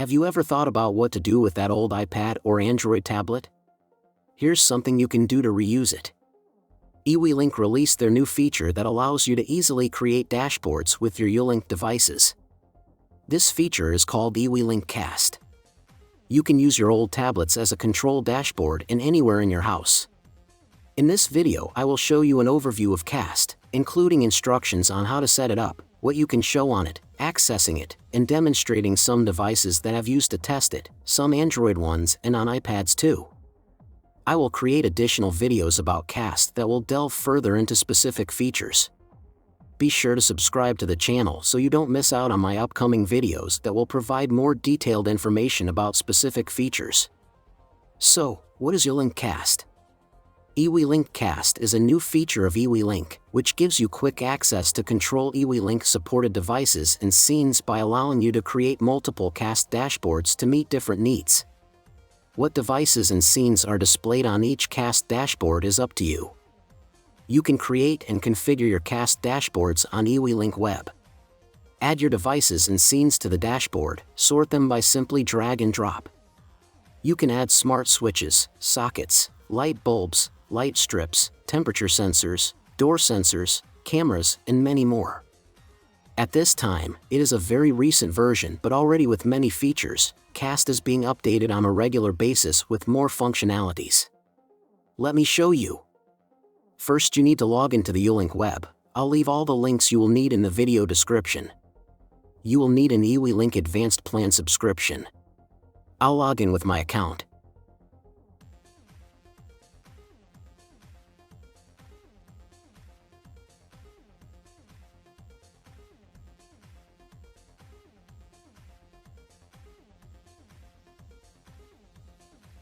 Have you ever thought about what to do with that old iPad or Android tablet? Here's something you can do to reuse it. eWeLink released their new feature that allows you to easily create dashboards with your eWeLink devices. This feature is called eWeLink Cast. You can use your old tablets as a control dashboard anywhere in your house. In this video, I will show you an overview of Cast, including instructions on how to set it up, what you can show on it, accessing it, and demonstrating some devices that I've used to test it, some Android ones and on iPads too. I will create additional videos about Cast that will delve further into specific features. Be sure to subscribe to the channel so you don't miss out on my upcoming videos that will provide more detailed information about specific features. So, what is eWeLink Cast? eWeLink Cast is a new feature of eWeLink, which gives you quick access to control eWeLink supported devices and scenes by allowing you to create multiple Cast dashboards to meet different needs. What devices and scenes are displayed on each Cast dashboard is up to you. You can create and configure your Cast dashboards on eWeLink Web. Add your devices and scenes to the dashboard, sort them by simply drag and drop. You can add smart switches, sockets, light bulbs, light strips, temperature sensors, door sensors, cameras, and many more. At this time, it is a very recent version but already with many features. Cast is being updated on a regular basis with more functionalities. Let me show you. First, you need to log into the eWeLink web. I'll leave all the links you will need in the video description. You will need an eWeLink Advanced Plan subscription. I'll log in with my account.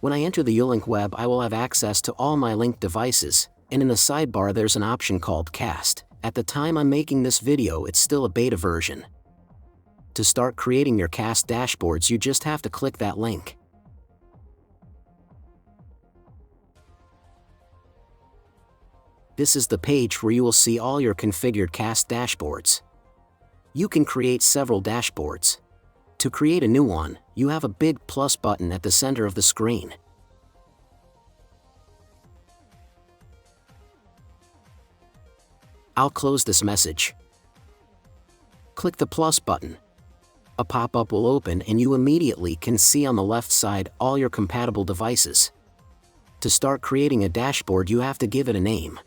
When I enter the eWeLink web, I will have access to all my linked devices, and in the sidebar there's an option called Cast. At the time I'm making this video, it's still a beta version. To start creating your Cast dashboards, you just have to click that link. This is the page where you will see all your configured Cast dashboards. You can create several dashboards. To create a new one, you have a big plus button at the center of the screen. I'll close this message. Click the plus button. A pop-up will open and you immediately can see on the left side all your compatible devices. To start creating a dashboard, you have to give it a name.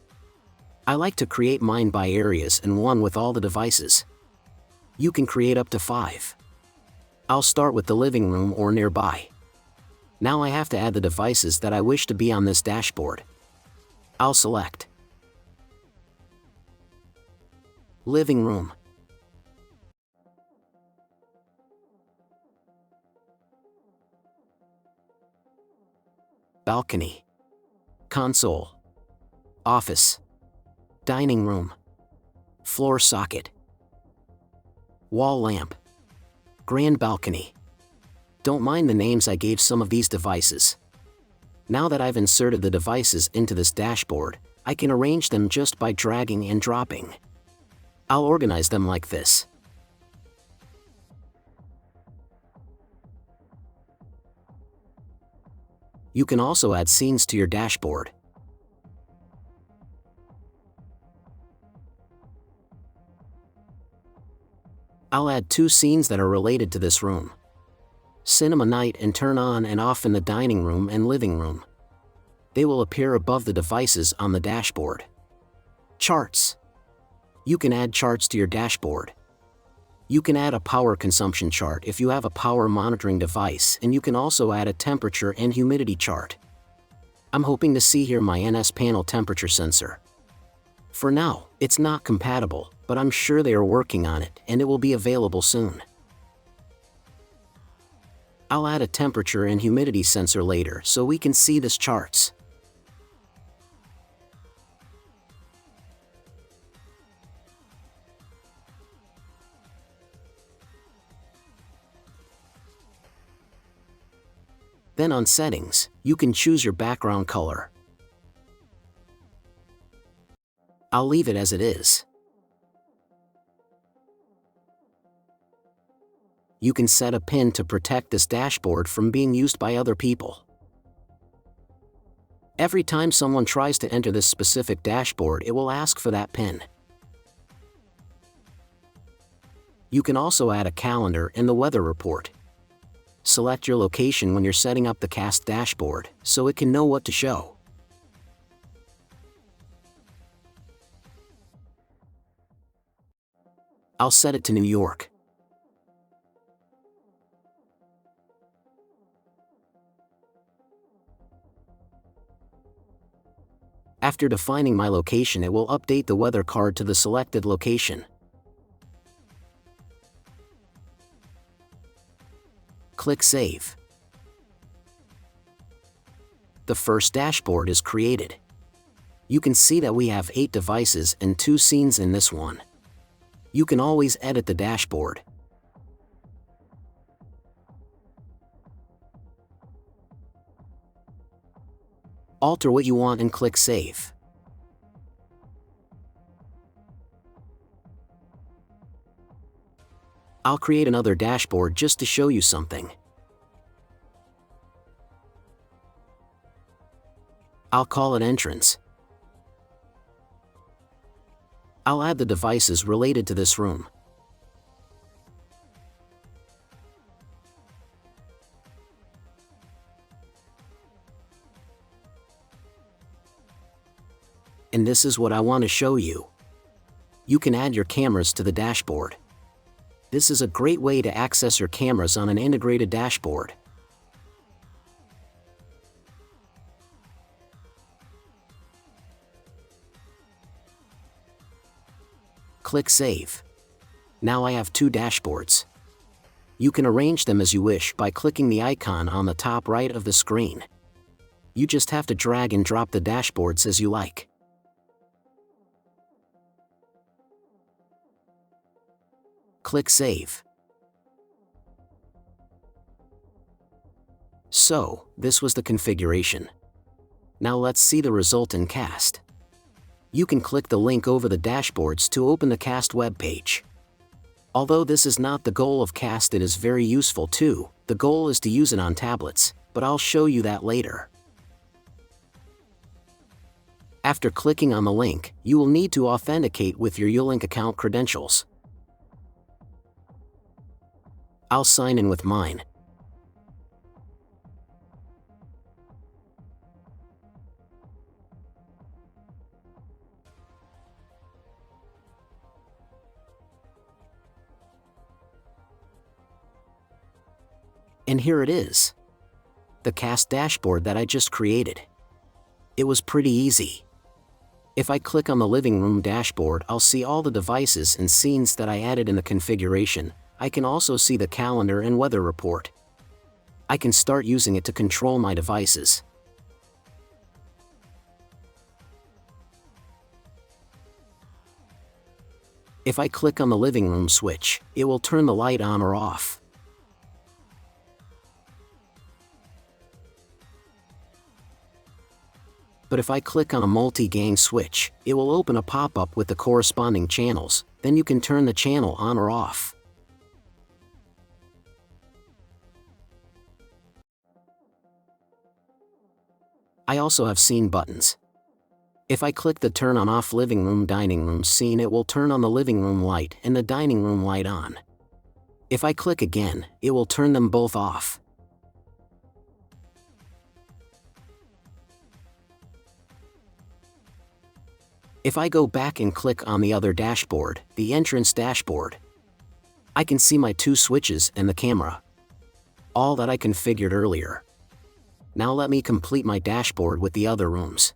I like to create mine by areas and one with all the devices. You can create up to 5. I'll start with the living room or nearby. Now I have to add the devices that I wish to be on this dashboard. I'll select Living Room. Balcony. Console. Office. Dining room. Floor socket. Wall lamp. Grand balcony. Don't mind the names I gave some of these devices. Now that I've inserted the devices into this dashboard, I can arrange them just by dragging and dropping. I'll organize them like this. You can also add scenes to your dashboard. I'll add 2 scenes that are related to this room. Cinema night and turn on and off in the dining room and living room. They will appear above the devices on the dashboard. Charts. You can add charts to your dashboard. You can add a power consumption chart if you have a power monitoring device, and you can also add a temperature and humidity chart. I'm hoping to see here my NS panel temperature sensor. For now, it's not compatible, but I'm sure they are working on it and it will be available soon. I'll add a temperature and humidity sensor later so we can see this charts. Then on Settings, you can choose your background color. I'll leave it as it is. You can set a PIN to protect this dashboard from being used by other people. Every time someone tries to enter this specific dashboard, it will ask for that PIN. You can also add a calendar and the weather report. Select your location when you're setting up the Cast dashboard, so it can know what to show. I'll set it to New York. After defining my location, it will update the weather card to the selected location. Click Save. The first dashboard is created. You can see that we have 8 devices and 2 scenes in this one. You can always edit the dashboard. Alter what you want and click Save. I'll create another dashboard just to show you something. I'll call it Entrance. I'll add the devices related to this room. And this is what I want to show you. You can add your cameras to the dashboard. This is a great way to access your cameras on an integrated dashboard. Click Save. Now I have 2 dashboards. You can arrange them as you wish by clicking the icon on the top right of the screen. You just have to drag and drop the dashboards as you like. Click Save. So, this was the configuration. Now let's see the result in Cast. You can click the link over the dashboards to open the Cast web page. Although this is not the goal of Cast, it is very useful too. The goal is to use it on tablets, but I'll show you that later. After clicking on the link, you will need to authenticate with your eWeLink account credentials. I'll sign in with mine. And here it is. The Cast dashboard that I just created. It was pretty easy. If I click on the living room dashboard, I'll see all the devices and scenes that I added in the configuration. I can also see the calendar and weather report. I can start using it to control my devices. If I click on the living room switch, it will turn the light on or off. But if I click on a multi-gang switch, it will open a pop-up with the corresponding channels, then you can turn the channel on or off. I also have scene buttons. If I click the Turn on Off Living Room Dining Room scene, it will turn on the living room light and the dining room light on. If I click again, it will turn them both off. If I go back and click on the other dashboard, the entrance dashboard, I can see my 2 switches and the camera. All that I configured earlier. Now let me complete my dashboard with the other rooms.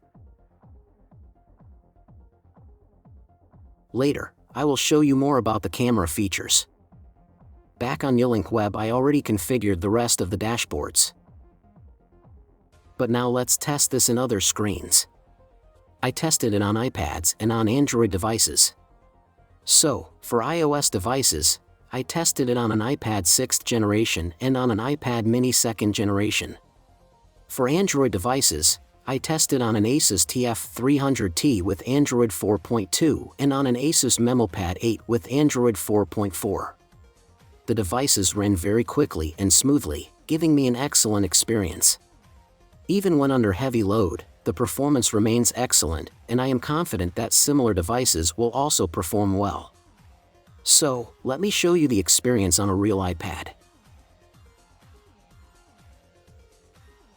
Later, I will show you more about the camera features. Back on eWeLink Web, I already configured the rest of the dashboards. But now let's test this in other screens. I tested it on iPads and on Android devices. So, for iOS devices, I tested it on an iPad 6th generation and on an iPad mini 2nd generation. For Android devices, I tested on an Asus TF300T with Android 4.2 and on an Asus MemoPad 8 with Android 4.4. the devices ran very quickly and smoothly, giving me an excellent experience. Even when under heavy load, the performance remains excellent, and I am confident that similar devices will also perform well. So, let me show you the experience on a real iPad.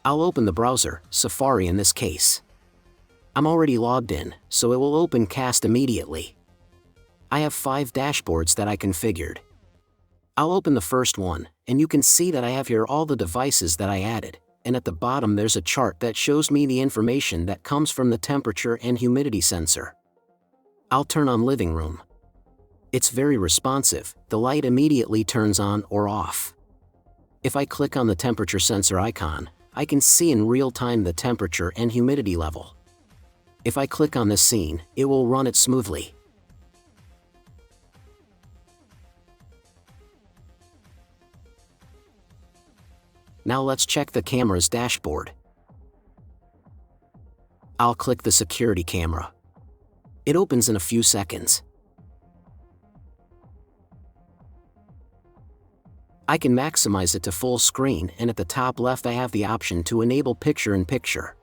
I'll open the browser, Safari in this case. I'm already logged in, so it will open Cast immediately. I have 5 dashboards that I configured. I'll open the first one, and you can see that I have here all the devices that I added, and at the bottom there's a chart that shows me the information that comes from the temperature and humidity sensor. I'll turn on living room. It's very responsive, the light immediately turns on or off. If I click on the temperature sensor icon, I can see in real time the temperature and humidity level. If I click on this scene, it will run it smoothly. Now let's check the camera's dashboard. I'll click the security camera. It opens in a few seconds. I can maximize it to full screen, and at the top left I have the option to enable picture-in-picture.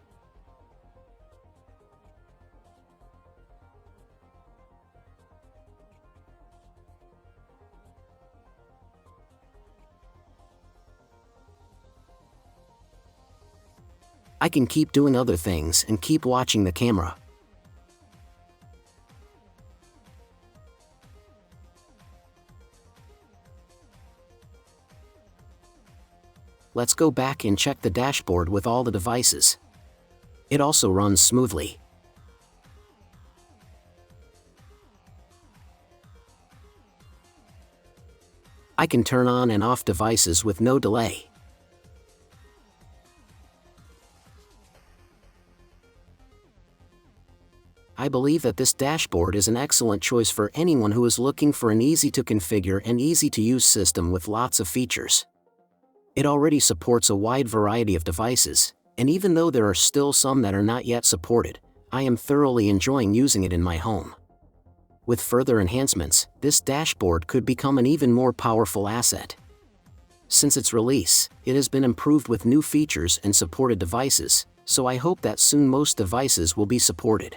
I can keep doing other things and keep watching the camera. Let's go back and check the dashboard with all the devices. It also runs smoothly. I can turn on and off devices with no delay. I believe that this dashboard is an excellent choice for anyone who is looking for an easy-to-configure and easy-to-use system with lots of features. It already supports a wide variety of devices, and even though there are still some that are not yet supported, I am thoroughly enjoying using it in my home. With further enhancements, this dashboard could become an even more powerful asset. Since its release, it has been improved with new features and supported devices, so I hope that soon most devices will be supported.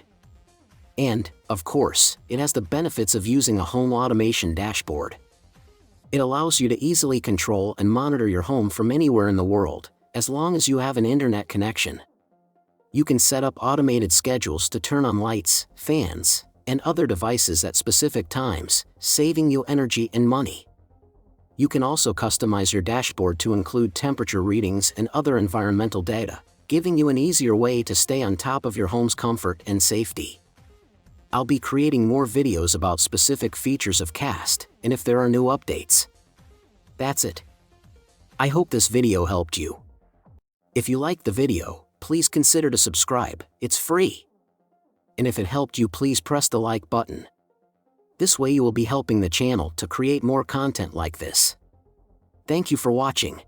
And, of course, it has the benefits of using a home automation dashboard. It allows you to easily control and monitor your home from anywhere in the world, as long as you have an internet connection. You can set up automated schedules to turn on lights, fans, and other devices at specific times, saving you energy and money. You can also customize your dashboard to include temperature readings and other environmental data, giving you an easier way to stay on top of your home's comfort and safety. I'll be creating more videos about specific features of Cast, and if there are new updates. That's it. I hope this video helped you. If you liked the video, please consider to subscribe, it's free. And if it helped you, please press the like button. This way you will be helping the channel to create more content like this. Thank you for watching.